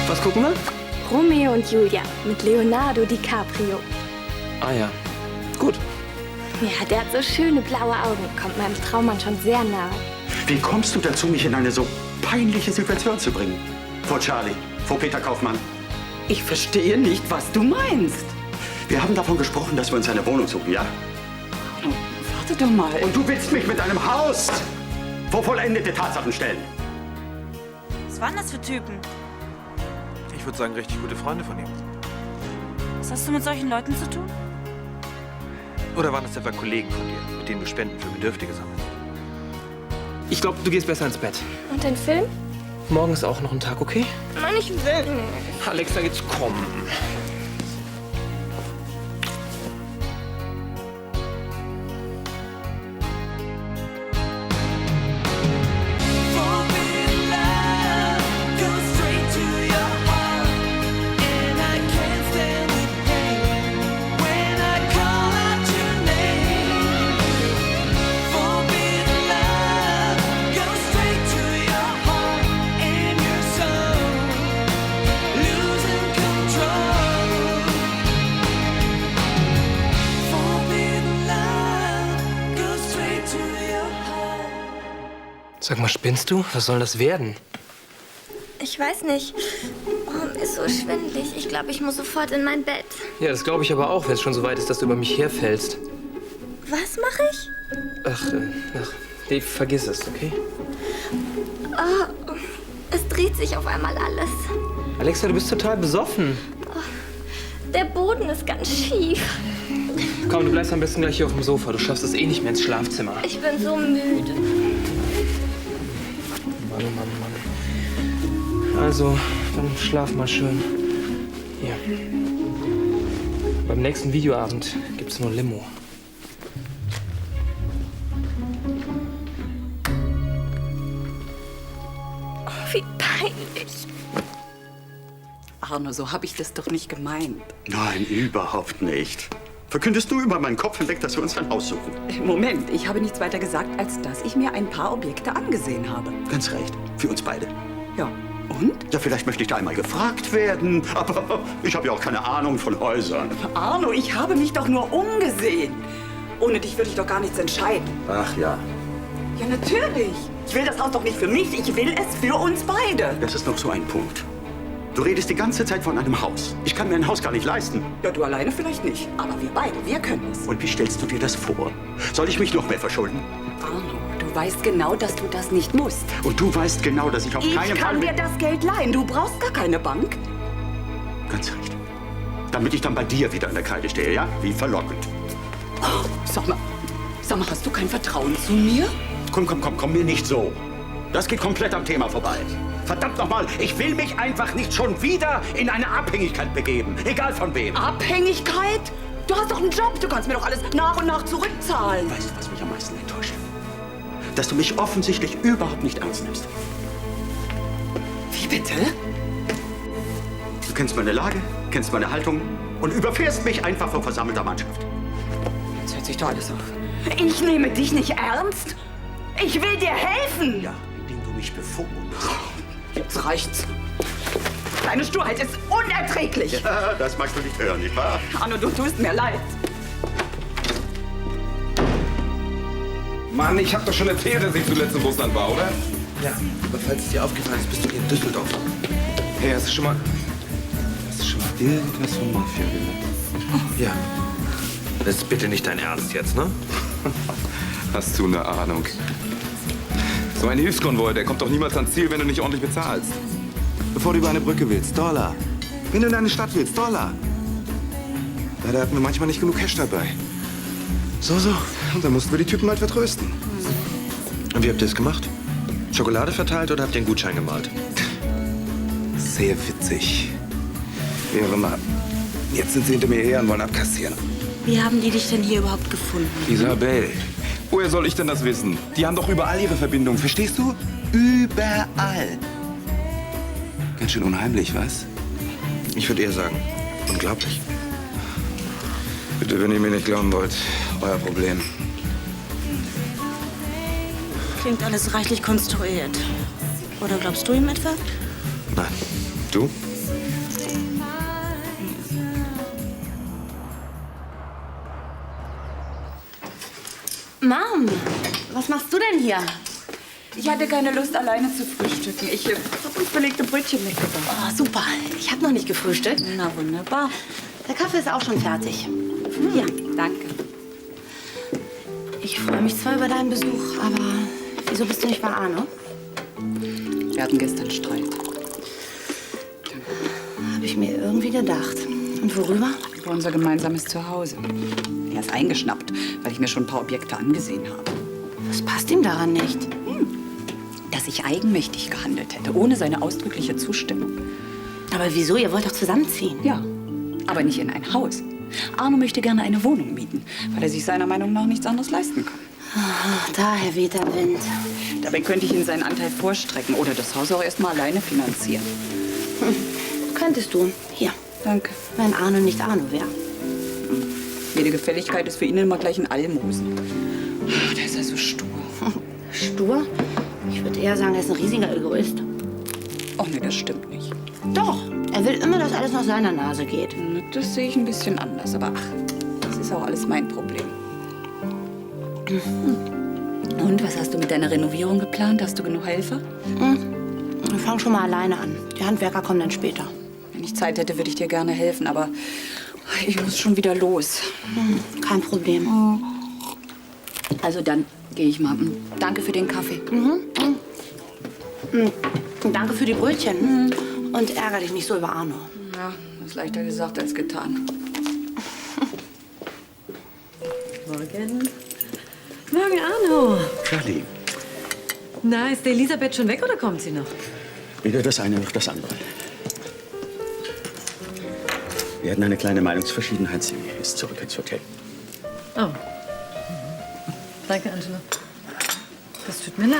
Was gucken wir? Romeo und Julia mit Leonardo DiCaprio. Ah ja, gut. Ja, der hat so schöne blaue Augen. Kommt meinem Traummann schon sehr nahe. Wie kommst du dazu, mich in eine so peinliche Situation zu bringen? Vor Charlie, vor Peter Kaufmann. Ich verstehe nicht, was du meinst. Wir haben davon gesprochen, dass wir uns eine Wohnung suchen, ja? Oh, warte doch mal. Und du willst mich mit einem Haus vor vollendete Tatsachen stellen. Was waren das für Typen? Ich würde sagen, richtig gute Freunde von ihm. Was hast du mit solchen Leuten zu tun? Oder waren das etwa Kollegen von dir, mit denen du Spenden für Bedürftige sammelst? Ich glaube, du gehst besser ins Bett. Und den Film? Morgen ist auch noch ein Tag, okay? Nein, ich will nicht. Alexa, jetzt komm. Sag mal, spinnst du? Was soll das werden? Ich weiß nicht. Oh, mir ist so schwindelig. Ich glaube, ich muss sofort in mein Bett. Ja, das glaube ich aber auch, wenn es schon so weit ist, dass du über mich herfällst. Was mache ich? Ach, Dave, vergiss es, okay? Oh, es dreht sich auf einmal alles. Alexa, du bist total besoffen. Der Boden ist ganz schief. Komm, du bleibst am besten gleich hier auf dem Sofa. Du schaffst es eh nicht mehr ins Schlafzimmer. Ich bin so müde. Mann. Also, dann schlaf mal schön. Hier. Beim nächsten Videoabend gibt's nur Limo. Oh, wie peinlich. Arno, so habe ich das doch nicht gemeint. Nein, überhaupt nicht. Verkündest du über meinen Kopf hinweg, dass wir uns ein Haus suchen? Moment, ich habe nichts weiter gesagt, als dass ich mir ein paar Objekte angesehen habe. Ganz recht. Für uns beide. Ja, und? Ja, vielleicht möchte ich da einmal gefragt werden, aber ich habe ja auch keine Ahnung von Häusern. Arno, ich habe mich doch nur umgesehen. Ohne dich würde ich doch gar nichts entscheiden. Ach ja. Ja, natürlich. Ich will das Haus doch nicht für mich, ich will es für uns beide. Das ist noch so ein Punkt. Du redest die ganze Zeit von einem Haus. Ich kann mir ein Haus gar nicht leisten. Ja, du alleine vielleicht nicht, aber wir beide, wir können es. Und wie stellst du dir das vor? Soll ich mich noch mehr verschulden? Arno, du weißt genau, dass du das nicht musst. Und du weißt genau, dass ich auf keinen Ich Fall... kann dir das Geld leihen, du brauchst gar keine Bank. Ganz recht. Damit ich dann bei dir wieder in der Kreide stehe, ja? Wie verlockend. Oh, sag mal, hast du kein Vertrauen zu mir? Komm mir nicht so. Das geht komplett am Thema vorbei. Verdammt nochmal, ich will mich einfach nicht schon wieder in eine Abhängigkeit begeben. Egal von wem. Abhängigkeit? Du hast doch einen Job, du kannst mir doch alles nach und nach zurückzahlen. Weißt du, was mich am meisten enttäuscht? Dass du mich offensichtlich überhaupt nicht ernst nimmst. Wie bitte? Du kennst meine Lage, kennst meine Haltung und überfährst mich einfach vor versammelter Mannschaft. Jetzt hört sich doch alles auf. Ich nehme dich nicht ernst? Ich will dir helfen! Ja, indem du mich bevormundest. Jetzt reicht's. Deine Sturheit ist unerträglich. Ja, das magst du nicht hören, nicht wahr? Arno, du tust mir leid. Mann, ich hab doch schon erzählt, dass ich zuletzt in Russland war, oder? Ja, aber falls es dir aufgefallen ist, bist du hier in Düsseldorf. Hey, hast du schon mal irgendwas von Mafia gehört? Ja. Das ist bitte nicht dein Ernst jetzt, ne? Hast du eine Ahnung? So ein Hilfskonvoi, der kommt doch niemals ans Ziel, wenn du nicht ordentlich bezahlst. Bevor du über eine Brücke willst, $. Wenn du in eine Stadt willst, $. Leider hatten wir manchmal nicht genug Cash dabei. So. Und dann mussten wir die Typen halt vertrösten. Und wie habt ihr es gemacht? Schokolade verteilt oder habt ihr einen Gutschein gemalt? Sehr witzig. Wie auch immer. Jetzt sind sie hinter mir her und wollen abkassieren. Wie haben die dich denn hier überhaupt gefunden? Isabel, woher soll ich denn das wissen? Die haben doch überall ihre Verbindungen, verstehst du? Überall. Ganz schön unheimlich, was? Ich würde eher sagen, unglaublich. Bitte, wenn ihr mir nicht glauben wollt, euer Problem. Klingt alles reichlich konstruiert. Oder glaubst du ihm etwa? Nein. Du? Mom, was machst du denn hier? Ich hatte keine Lust, alleine zu frühstücken. Ich habe uns belegte Brötchen mitgebracht. Oh, super. Ich habe noch nicht gefrühstückt. Na, wunderbar. Der Kaffee ist auch schon fertig. Hier. Danke. Ich freue mich zwar über deinen Besuch, aber wieso bist du nicht bei Arno? Wir hatten gestern Streit. Habe ich mir irgendwie gedacht. Und worüber? Über unser gemeinsames Zuhause. Er ist eingeschnappt, weil ich mir schon ein paar Objekte angesehen habe. Was passt ihm daran nicht? Dass ich eigenmächtig gehandelt hätte, ohne seine ausdrückliche Zustimmung. Aber wieso? Ihr wollt doch zusammenziehen. Ja, aber nicht in ein Haus. Arno möchte gerne eine Wohnung mieten, weil er sich seiner Meinung nach nichts anderes leisten kann. Ah, daher weht der Wind. Dabei könnte ich ihm seinen Anteil vorstrecken oder das Haus auch erst mal alleine finanzieren. Könntest du. Hier. Danke. Wenn Arno nicht Arno wäre. Jede Gefälligkeit ist für ihn immer gleich ein Almosen. Der ist ja so stur. Stur? Ich würde eher sagen, er ist ein riesiger Egoist. Oh nee, das stimmt nicht. Doch. Er will immer, dass alles nach seiner Nase geht. Das sehe ich ein bisschen anders, aber ach, das ist auch alles mein Problem. Und, was hast du mit deiner Renovierung geplant? Hast du genug Helfer? Wir fangen schon mal alleine an. Die Handwerker kommen dann später. Wenn ich Zeit hätte, würde ich dir gerne helfen, aber ich muss schon wieder los. Kein Problem. Also dann gehe ich mal. Danke für den Kaffee. Danke für die Brötchen. Und ärgere dich nicht so über Arno. Ja, das ist leichter gesagt als getan. Morgen. Morgen, Arno. Charlie, Na, ist die Elisabeth schon weg oder kommt sie noch? weder das eine noch das andere. Wir hatten eine kleine Meinungsverschiedenheit. Sie ist zurück ins Hotel. Oh. Danke, Angela. Das tut mir leid.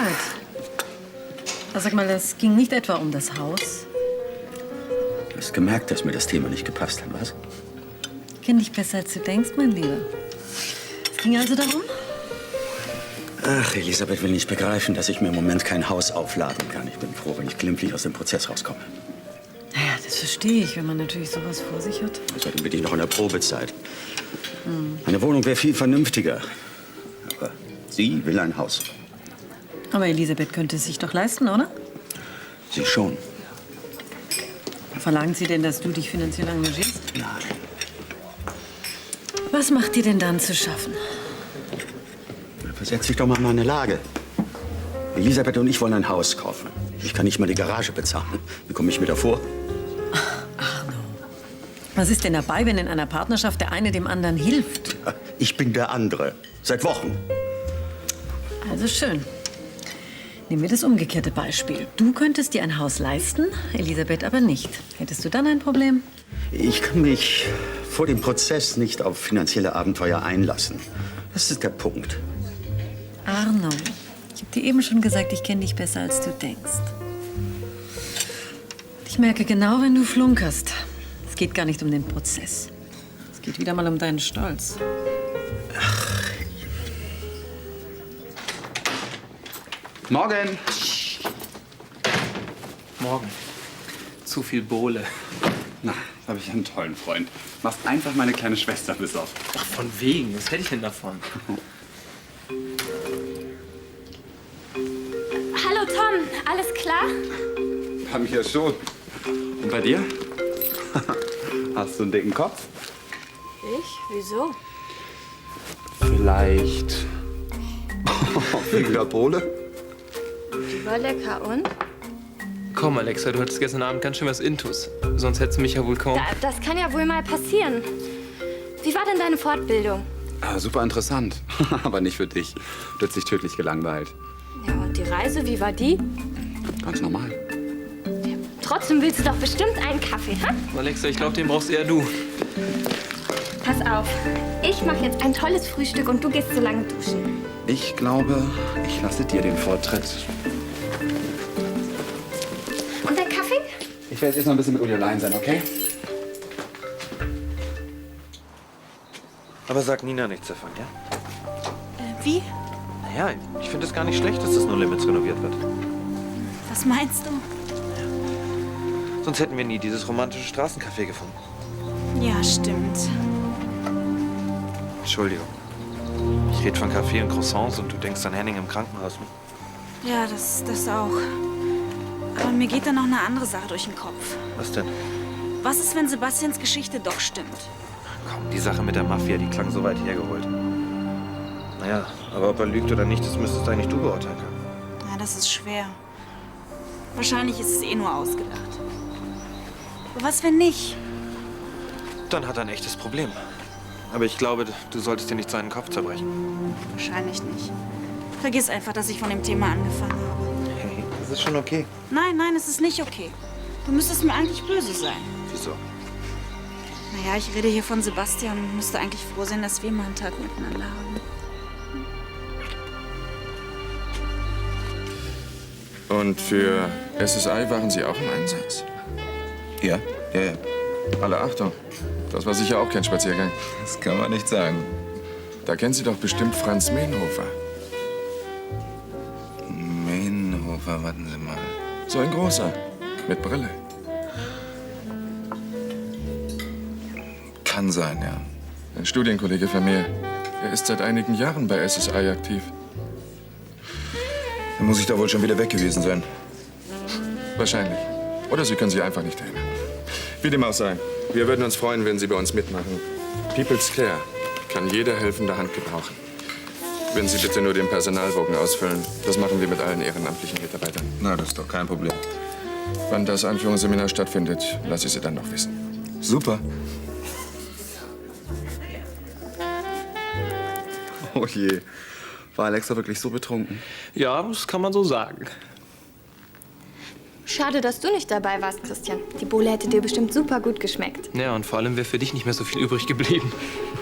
Aber sag mal, das ging nicht etwa um das Haus? Du hast gemerkt, dass mir das Thema nicht gepasst hat, was? Ich kenne dich besser, als du denkst, mein Lieber. Es ging also darum? Ach, Elisabeth will nicht begreifen, dass ich mir im Moment kein Haus aufladen kann. Ich bin froh, wenn ich glimpflich aus dem Prozess rauskomme. Naja, das verstehe ich, wenn man natürlich sowas vor sich hat. Außerdem bin ich noch in der Probezeit. Eine Wohnung wäre viel vernünftiger. Aber sie will ein Haus. Aber Elisabeth könnte es sich doch leisten, oder? Sie schon. Verlangt sie denn, dass du dich finanziell engagierst? Nein. Was macht dir denn dann zu schaffen? Versetz dich doch mal in meine Lage. Elisabeth und ich wollen ein Haus kaufen. Ich kann nicht mal die Garage bezahlen. Wie komme ich mir da vor? Arno, was ist denn dabei, wenn in einer Partnerschaft der eine dem anderen hilft? Ich bin der andere. Seit Wochen. Also schön. Nehmen wir das umgekehrte Beispiel. Du könntest dir ein Haus leisten, Elisabeth aber nicht. Hättest du dann ein Problem? Ich kann mich vor dem Prozess nicht auf finanzielle Abenteuer einlassen. Das ist der Punkt. Arno, ich habe dir eben schon gesagt, ich kenne dich besser, als du denkst. Ich merke genau, wenn du flunkerst. Es geht gar nicht um den Prozess. Es geht wieder mal um deinen Stolz. Morgen. Morgen. Zu viel Bohle. Na, habe ich einen tollen Freund. Machst einfach meine kleine Schwester besoffen. Ach, von wegen. Was hätte ich denn davon? Hallo Tom, alles klar? Bei mir schon. Und bei dir? Hast du einen dicken Kopf? Ich? Wieso? Vielleicht. Wegen der Bohle? Die war lecker und? Komm, Alexa, du hattest gestern Abend ganz schön was Intus. Sonst hättest du mich ja wohl kaum... Das kann ja wohl mal passieren. Wie war denn deine Fortbildung? Ah, super interessant. Aber nicht für dich. Du hast dich tödlich gelangweilt. Ja, und die Reise, wie war die? Ganz normal. Trotzdem willst du doch bestimmt einen Kaffee, ha? Alexa, ich glaube, den brauchst eher du. Pass auf, ich mache jetzt ein tolles Frühstück und du gehst so lange duschen. Ich glaube, ich lasse dir den Vortritt. Und dein Kaffee? Ich werde jetzt noch ein bisschen mit Uli allein sein, okay? Aber sag Nina nichts davon, ja? Wie? Naja, ich finde es gar nicht schlecht, dass das No Limits renoviert wird. Was meinst du? Sonst hätten wir nie dieses romantische Straßencafé gefunden. Ja, stimmt. Entschuldigung. Ich rede von Kaffee und Croissants und du denkst an Henning im Krankenhaus. Hm? Ja, das auch. Aber mir geht da noch eine andere Sache durch den Kopf. Was denn? Was ist, wenn Sebastians Geschichte doch stimmt? Komm, die Sache mit der Mafia, die klang so weit hergeholt. Naja, aber ob er lügt oder nicht, das müsstest eigentlich du beurteilen können. Ja, das ist schwer. Wahrscheinlich ist es eh nur ausgedacht. Aber was, wenn nicht? Dann hat er ein echtes Problem. Aber ich glaube, du solltest dir nicht seinen Kopf zerbrechen. Wahrscheinlich nicht. Vergiss einfach, dass ich von dem Thema angefangen habe. Hey, das ist schon okay. Nein, es ist nicht okay. Du müsstest mir eigentlich böse sein. Wieso? Naja, ich rede hier von Sebastian und müsste eigentlich froh sein, dass wir mal einen Tag miteinander haben. Und für SSI waren Sie auch im Einsatz? Ja. Alle Achtung. Das war sicher auch kein Spaziergang. Das kann man nicht sagen. Da kennen Sie doch bestimmt Franz Meenhofer. Meenhofer, warten Sie mal. So ein großer. Mit Brille. Kann sein, ja. Ein Studienkollege von mir. Er ist seit einigen Jahren bei SSI aktiv. Dann muss ich da wohl schon wieder weg gewesen sein. Wahrscheinlich. Oder Sie können sich einfach nicht erinnern. Wie dem auch sei. Wir würden uns freuen, wenn Sie bei uns mitmachen. People's Care kann jede helfende Hand gebrauchen. Wenn Sie bitte nur den Personalbogen ausfüllen. Das machen wir mit allen ehrenamtlichen Mitarbeitern. Na, das ist doch kein Problem. Wann das Einführungsseminar stattfindet, lasse ich Sie dann noch wissen. Super. Oh je. War Alexa wirklich so betrunken? Ja, das kann man so sagen. Schade, dass du nicht dabei warst, Christian. Die Bowle hätte dir bestimmt super gut geschmeckt. Ja, und vor allem wäre für dich nicht mehr so viel übrig geblieben.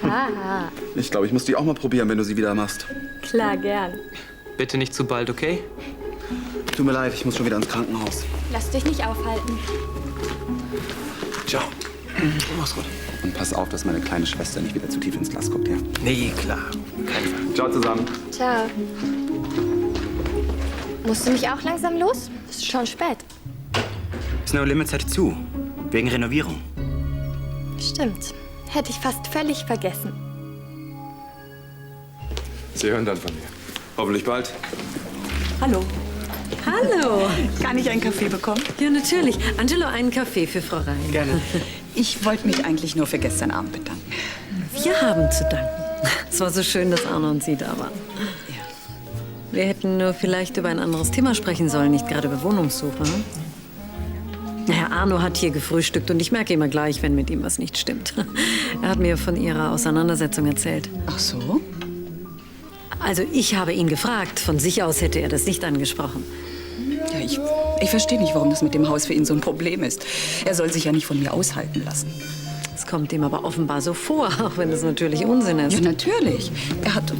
Haha, Ich glaube, ich muss die auch mal probieren, wenn du sie wieder machst. klar, gern. Bitte nicht zu bald, okay? Tut mir leid, ich muss schon wieder ins Krankenhaus. Lass dich nicht aufhalten. Ciao. Mach's gut. Und pass auf, dass meine kleine Schwester nicht wieder zu tief ins Glas guckt, ja? Nee, klar. Kein Fall. Ciao zusammen. Ciao. Musst du nicht auch langsam los? Es ist schon spät. Snow Limits hat zu. Wegen Renovierung. Stimmt. Hätte ich fast völlig vergessen. Sie hören dann von mir. Hoffentlich bald. Hallo. Hallo. Kann ich einen Kaffee bekommen? Ja, natürlich. Angelo, einen Kaffee für Frau Rhein. Gerne. Ich wollte mich eigentlich nur für gestern Abend bedanken. Wir haben zu danken. Es war so schön, dass Arno und Sie da waren. Ja. Wir hätten nur vielleicht über ein anderes Thema sprechen sollen, nicht gerade über Wohnungssuche. Hm? Naja, Arno hat hier gefrühstückt und ich merke immer gleich, wenn mit ihm was nicht stimmt. Er hat mir von Ihrer Auseinandersetzung erzählt. Ach so? Also ich habe ihn gefragt. Von sich aus hätte er das nicht angesprochen. Ja, ich verstehe nicht, warum das mit dem Haus für ihn so ein Problem ist. Er soll sich ja nicht von mir aushalten lassen. Es kommt ihm aber offenbar so vor, auch wenn es natürlich Unsinn ist. Ja, natürlich. Er hat...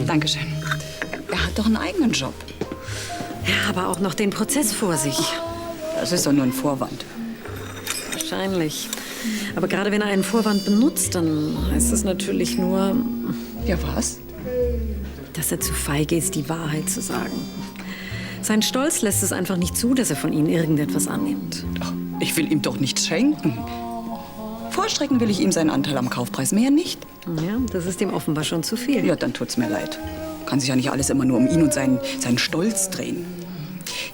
Dankeschön. Er hat doch einen eigenen Job. Ja, aber auch noch den Prozess vor sich. Das ist doch nur ein Vorwand. Wahrscheinlich. Aber gerade wenn er einen Vorwand benutzt, dann heißt es natürlich nur, Ja, was? dass er zu feige ist, die Wahrheit zu sagen. Sein Stolz lässt es einfach nicht zu, dass er von Ihnen irgendetwas annimmt. Ach, ich will ihm doch nichts schenken. Vorstrecken will ich ihm seinen Anteil am Kaufpreis, mehr nicht. Ja, das ist ihm offenbar schon zu viel. Ja, dann tut's mir leid. Kann sich ja nicht alles immer nur um ihn und seinen Stolz drehen.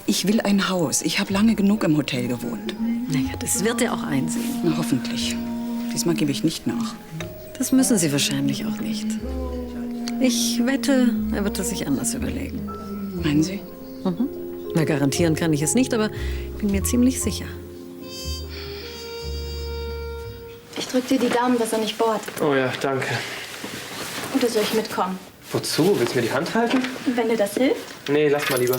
Ich will ein Haus. Ich habe lange genug im Hotel gewohnt. Naja, das wird er auch einsehen. Na, hoffentlich. Diesmal gebe ich nicht nach. Das müssen Sie wahrscheinlich auch nicht. Ich wette, er wird es sich anders überlegen. Meinen Sie? Mhm. Na, garantieren kann ich es nicht, aber bin mir ziemlich sicher. Ich drück dir die Daumen, dass er nicht bohrt. Oh ja, danke. Oder soll ich mitkommen? Wozu? Willst du mir die Hand halten? Wenn dir das hilft? Nee, lass mal lieber.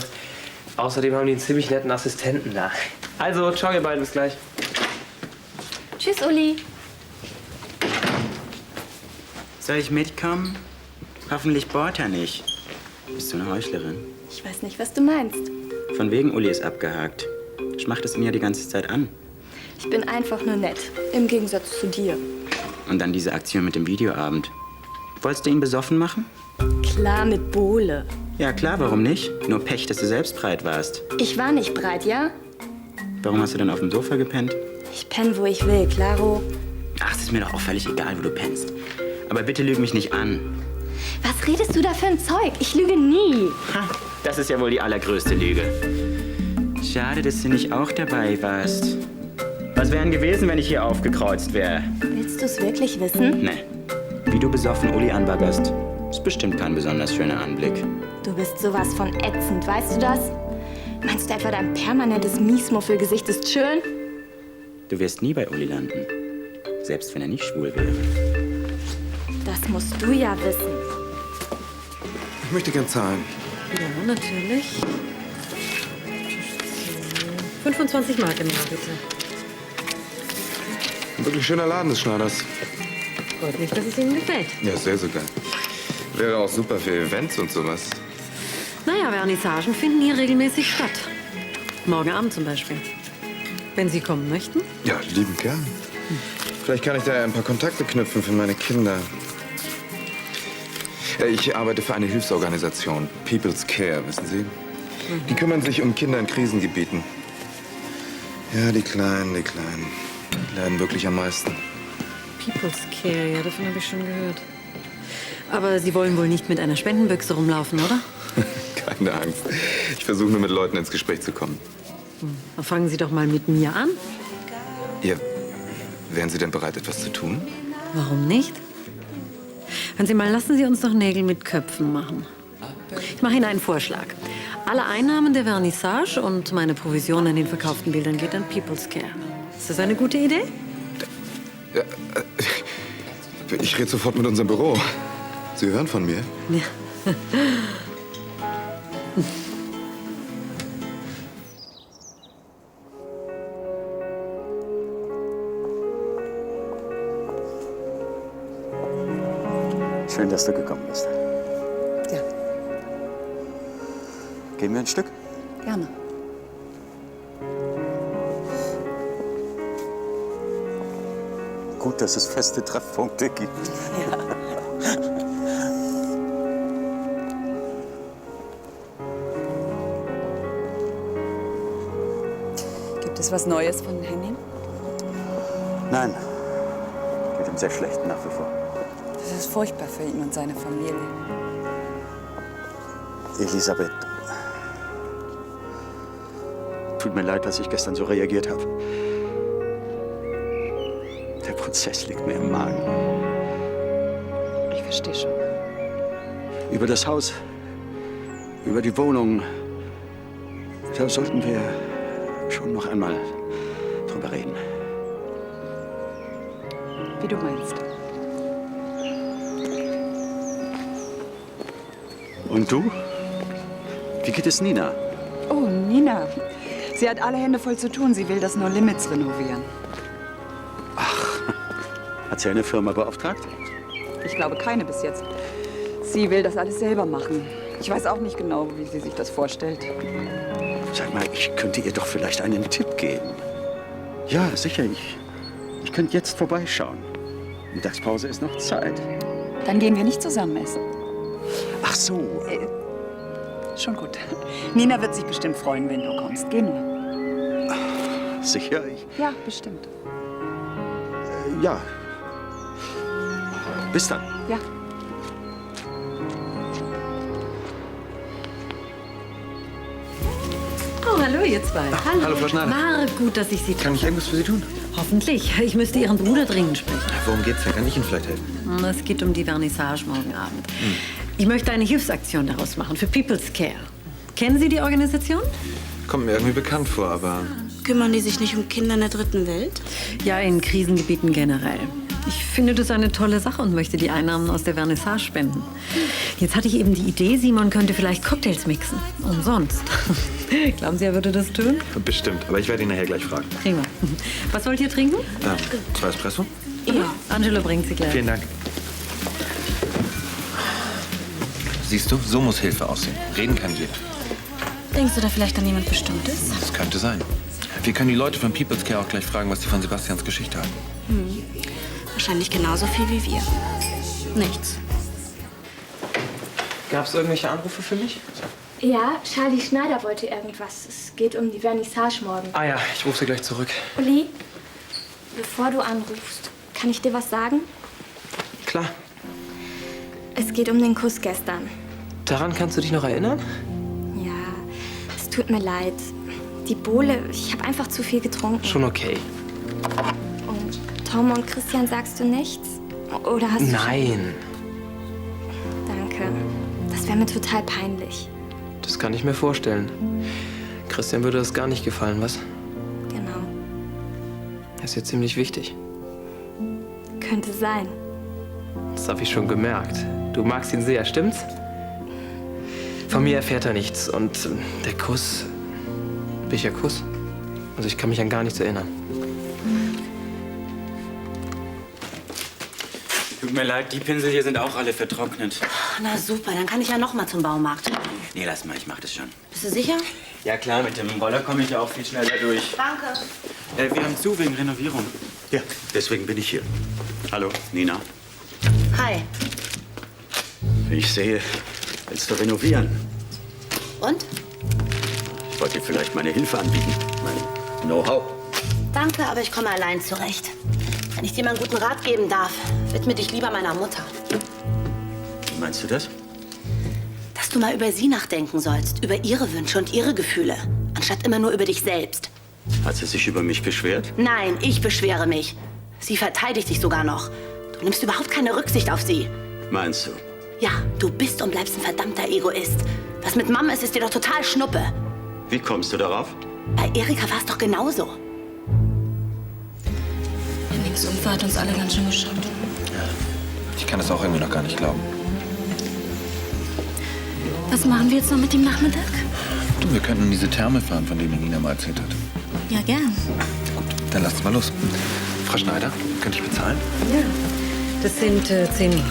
Außerdem haben die einen ziemlich netten Assistenten da. Also, ciao ihr beiden, bis gleich. Tschüss, Uli. Soll ich mitkommen? Hoffentlich bohrt er nicht. Bist du eine Heuchlerin? Ich weiß nicht, was du meinst. Von wegen Uli ist abgehakt. Ich mach das ihn ja die ganze Zeit an. Ich bin einfach nur nett. Im Gegensatz zu dir. Und dann diese Aktion mit dem Videoabend. Wolltest du ihn besoffen machen? Klar, mit Bowle. Ja, klar, warum nicht? Nur Pech, dass du selbst breit warst. Ich war nicht breit, ja? Warum hast du denn auf dem Sofa gepennt? Ich penne, wo ich will, klaro. Ach, es ist mir doch auch völlig egal, wo du pennst. Aber bitte lüg mich nicht an. Was redest du da für ein Zeug? Ich lüge nie. Ha, das ist ja wohl die allergrößte Lüge. Schade, dass du nicht auch dabei warst. Was wären gewesen, wenn ich hier aufgekreuzt wäre? Willst du es wirklich wissen? Nee. Wie du besoffen Uli anbaggerst, ist bestimmt kein besonders schöner Anblick. Du bist sowas von ätzend, weißt du das? Meinst du etwa, dein permanentes Miesmuffelgesicht ist schön? Du wirst nie bei Uli landen. Selbst wenn er nicht schwul wäre. Das musst du ja wissen. Ich möchte gern zahlen. Ja, natürlich. 25 Mark im Jahr, bitte. Ein wirklich schöner Laden des Schneiders. Freut mich, dass es Ihnen gefällt. Ja, sehr sogar. Wäre auch super für Events und sowas. Naja, Vernissagen finden hier regelmäßig statt. Morgen Abend zum Beispiel. Wenn Sie kommen möchten. Ja, lieben gern. Vielleicht kann ich da ein paar Kontakte knüpfen für meine Kinder. Ich arbeite für eine Hilfsorganisation, People's Care, wissen Sie? Die kümmern sich um Kinder in Krisengebieten. Ja, die Kleinen, die leiden wirklich am meisten. People's Care, ja, davon habe ich schon gehört. Aber Sie wollen wohl nicht mit einer Spendenbüchse rumlaufen, oder? Keine Angst. Ich versuche nur mit Leuten ins Gespräch zu kommen. Dann fangen Sie doch mal mit mir an. Ja, wären Sie denn bereit, etwas zu tun? Warum nicht? Hören Sie mal, lassen Sie uns doch Nägel mit Köpfen machen. Ich mache Ihnen einen Vorschlag. Alle Einnahmen der Vernissage und meine Provision an den verkauften Bildern geht an People's Care. Ist das eine gute Idee? Ja, ich rede sofort mit unserem Büro. Sie hören von mir? Ja. Schön, dass du gekommen bist. Ja, Gehen wir ein Stück? gerne. Gut, dass es feste Treffpunkte gibt. Gibt es was Neues von Henning? Nein, geht ihm sehr schlecht nach wie vor. Das ist furchtbar für ihn und seine Familie. Elisabeth, tut mir leid, dass ich gestern so reagiert habe. Der Prozess liegt mir im Magen. Ich verstehe schon. Über das Haus, über die Wohnung, da sollten wir schon noch einmal drüber reden. Wie du meinst. Und du? Wie geht es Nina? Oh, Nina. Sie hat alle Hände voll zu tun. Sie will das No Limits renovieren. Hat sie eine Firma beauftragt? Ich glaube, keine bis jetzt. Sie will das alles selber machen. Ich weiß auch nicht genau, wie sie sich das vorstellt. Sag mal, ich könnte ihr doch vielleicht einen Tipp geben. Ja, sicher. Ich könnte jetzt vorbeischauen. Mittagspause ist noch Zeit. Dann gehen wir nicht zusammen essen. Ach so. Schon gut. Nina wird sich bestimmt freuen, wenn du kommst. Geh nur. Sicher? Ja, bestimmt. Ja. Bis dann. Ja. Oh, hallo, ihr zwei. hallo, Frau Schneider. War gut, dass ich Sie Kann ich irgendwas für Sie tun? Hoffentlich. Ich müsste Ihren Bruder dringend sprechen. Worum geht's denn? Kann ich Ihnen vielleicht helfen? Es geht um die Vernissage morgen Abend. Ich möchte eine Hilfsaktion daraus machen für People's Care. Kennen Sie die Organisation? Kommt mir irgendwie bekannt vor, aber... Kümmern die sich nicht um Kinder in der dritten Welt? Ja, in Krisengebieten generell. Ich finde das eine tolle Sache und möchte die Einnahmen aus der Vernissage spenden. Jetzt hatte ich eben die Idee, Simon könnte vielleicht Cocktails mixen. Umsonst. Glauben Sie, er würde das tun? Bestimmt, aber ich werde ihn nachher gleich fragen. Prima. Was wollt ihr trinken? 2 Espresso? Ja. Angelo bringt sie gleich. Vielen Dank. Siehst du, so muss Hilfe aussehen. Reden kann jeder. Denkst du da vielleicht an jemand Bestimmtes? Das könnte sein. Wir können die Leute von People's Care auch gleich fragen, was sie von Sebastians Geschichte halten. Wahrscheinlich genauso viel wie wir. Nichts. Gab es irgendwelche Anrufe für mich? Ja, Charlie Schneider wollte irgendwas. Es geht um die Vernissage morgen. Ah ja, ich rufe sie gleich zurück. Uli, bevor du anrufst, kann ich dir was sagen? Klar. Es geht um den Kuss gestern. Daran kannst du dich noch erinnern? Ja, es tut mir leid. Die Bowle, ich habe einfach zu viel getrunken. Schon okay. Und Tom und Christian sagst du nichts? Oder hast du... Nein. Danke. Das wäre mir total peinlich. Das kann ich mir vorstellen. Christian würde das gar nicht gefallen, was? Genau. Er ist ja ziemlich wichtig. Könnte sein. Das habe ich schon gemerkt. Du magst ihn sehr, stimmt's? Von mir erfährt er nichts. Und der Kuss... Welcher Kuss? Also ich kann mich an gar nichts erinnern. Tut mir leid, die Pinsel hier sind auch alle vertrocknet. Na super, dann kann ich ja noch mal zum Baumarkt. Nee, lass mal, ich mach das schon. Bist du sicher? Ja klar, mit dem Roller komme ich ja auch viel schneller durch. Danke. Wir haben zu wegen Renovierung. Ja, deswegen bin ich hier. Hallo, Nina. Hi. Wie ich sehe, willst du renovieren? Und? Ich wollte dir vielleicht meine Hilfe anbieten. Mein Know-how. Danke, aber ich komme allein zurecht. Wenn ich dir mal einen guten Rat geben darf, widme dich lieber meiner Mutter. Wie meinst du das? Dass du mal über sie nachdenken sollst, über ihre Wünsche und ihre Gefühle, anstatt immer nur über dich selbst. Hat sie sich über mich beschwert? Nein, ich beschwere mich. Sie verteidigt dich sogar noch. Du nimmst überhaupt keine Rücksicht auf sie. Meinst du? Ja, du bist und bleibst ein verdammter Egoist. Was mit Mom ist dir doch total Schnuppe. Wie kommst du darauf? Bei Erika war es doch genauso. Nix Unfall hat uns alle ganz schön geschockt. Ich kann das auch irgendwie noch gar nicht glauben. Was machen wir jetzt noch mit dem Nachmittag? Du, wir könnten in diese Therme fahren, von denen Nina mal erzählt hat. Ja, gern. Gut, dann lasst uns mal los. Frau Schneider, könnte ich bezahlen? Ja, das sind 10 Mark.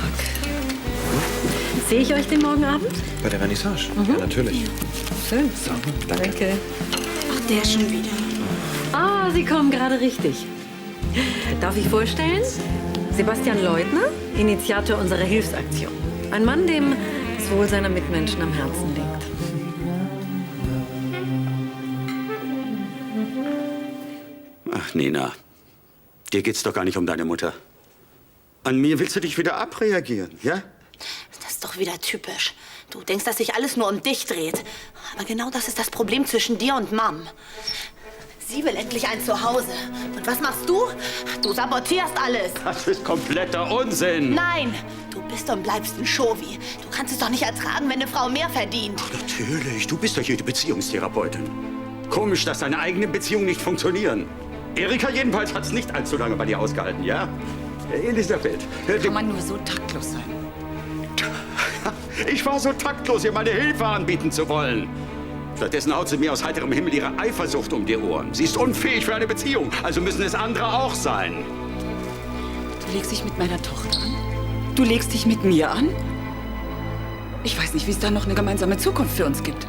Sehe ich euch den morgen Abend? Bei der Vernissage? Ja, natürlich. Schön. So, danke. Danke. Ach, der schon wieder. Ah, Sie kommen gerade richtig. Darf ich vorstellen? Sebastian Leutner, Initiator unserer Hilfsaktion. Ein Mann, dem das Wohl seiner Mitmenschen am Herzen liegt. Ach, Nina, dir geht's doch gar nicht um deine Mutter. An mir willst du dich wieder abreagieren, ja? Das ist doch wieder typisch. Du denkst, dass sich alles nur um dich dreht. Aber genau das ist das Problem zwischen dir und Mom. Sie will endlich ein Zuhause. Und was machst du? Du sabotierst alles. Das ist kompletter Unsinn. Nein, du bist und bleibst ein Chauvi. Du kannst es doch nicht ertragen, wenn eine Frau mehr verdient. Natürlich, du bist doch hier die Beziehungstherapeutin. Komisch, dass deine eigenen Beziehungen nicht funktionieren. Erika jedenfalls hat's nicht allzu lange bei dir ausgehalten, ja? Elisabeth. Kann man nur so taktlos sein? Ich war so taktlos, ihr meine Hilfe anbieten zu wollen. Stattdessen haut sie mir aus heiterem Himmel ihre Eifersucht um die Ohren. Sie ist unfähig für eine Beziehung, also müssen es andere auch sein. Du legst dich mit meiner Tochter an? Du legst dich mit mir an? Ich weiß nicht, wie es da noch eine gemeinsame Zukunft für uns gibt.